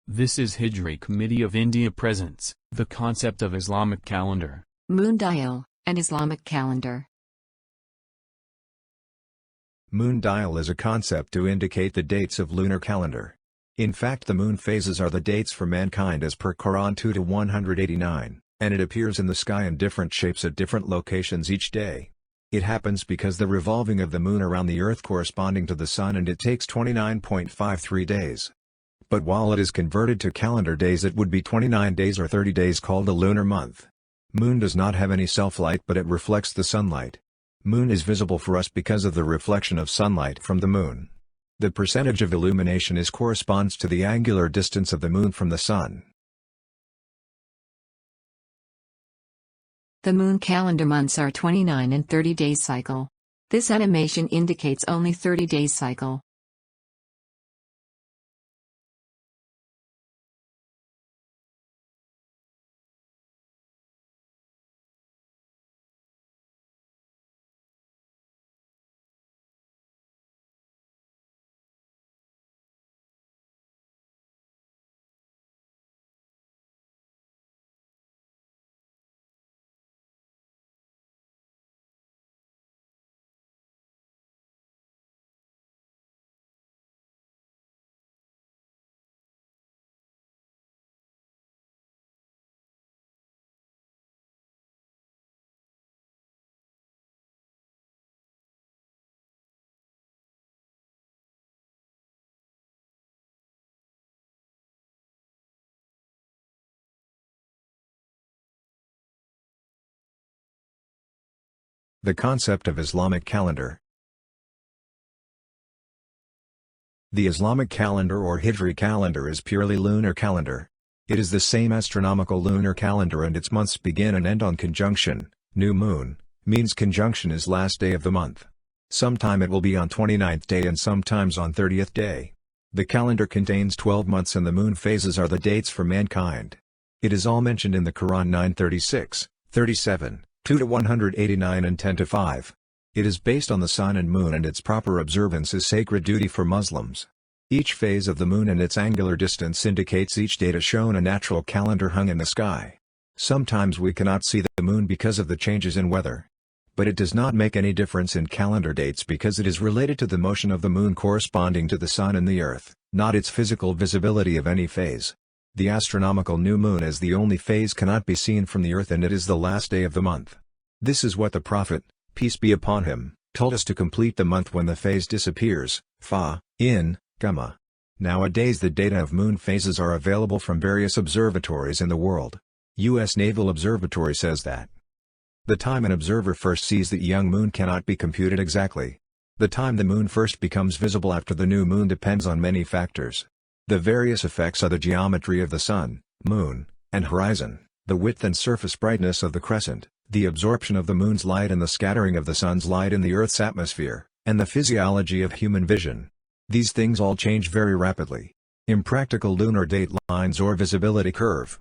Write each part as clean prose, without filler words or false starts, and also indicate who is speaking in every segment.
Speaker 1: This is Hijri Committee of India presents the concept of Islamic calendar.
Speaker 2: Moon dial, an Islamic calendar.
Speaker 3: Moon dial is a concept to indicate the dates of lunar calendar. In fact, the moon phases are the dates for mankind as per Quran 2-189, and it appears in the sky in different shapes at different locations each day. It happens because the revolving of the moon around the earth corresponding to the sun, and it takes 29.53 days. But while it is converted to calendar days, it would be 29 days or 30 days, called a lunar month. Moon does not have any self-light, but it reflects the sunlight. Moon is visible for us because of the reflection of sunlight from the moon. The percentage of illumination corresponds to the angular distance of the moon from the sun.
Speaker 2: The moon calendar months are 29 and 30 days cycle. This animation indicates only 30 days cycle.
Speaker 3: The concept of Islamic calendar. The Islamic calendar or Hijri calendar is purely lunar calendar. It is the same astronomical lunar calendar, and its months begin and end on conjunction. New moon means conjunction is last day of the month. Sometime it will be on 29th day and sometimes on 30th day. The calendar contains 12 months, and the moon phases are the dates for mankind. It is all mentioned in the Quran 9:36, 37, 2-189 and 10-5. It is based on the sun and moon, and its proper observance is sacred duty for Muslims. Each phase of the moon and its angular distance indicates each date as shown a natural calendar hung in the sky. Sometimes we cannot see the moon because of the changes in weather. But it does not make any difference in calendar dates because it is related to the motion of the moon corresponding to the sun and the earth, not its physical visibility of any phase. The astronomical new moon as the only phase cannot be seen from the earth, and it is the last day of the month. This is what the Prophet, peace be upon him, told us to complete the month when the phase disappears, in, Gamma. Nowadays the data of moon phases are available from various observatories in the world. U.S. Naval Observatory says that the time an observer first sees the young moon cannot be computed exactly. The time the moon first becomes visible after the new moon depends on many factors. The various effects are the geometry of the sun, moon, and horizon, the width and surface brightness of the crescent, the absorption of the moon's light and the scattering of the sun's light in the Earth's atmosphere, and the physiology of human vision. These things all change very rapidly. Impractical lunar date lines or visibility curve.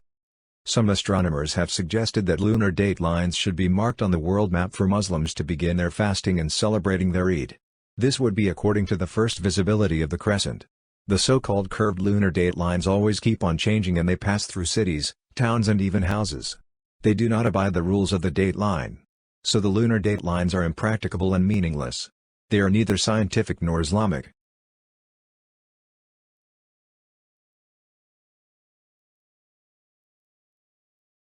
Speaker 3: Some astronomers have suggested that lunar date lines should be marked on the world map for Muslims to begin their fasting and celebrating their Eid. This would be according to the first visibility of the crescent. The so-called curved lunar date lines always keep on changing, and they pass through cities, towns and even houses. They do not abide the rules of the date line. So the lunar date lines are impracticable and meaningless. They are neither scientific nor Islamic.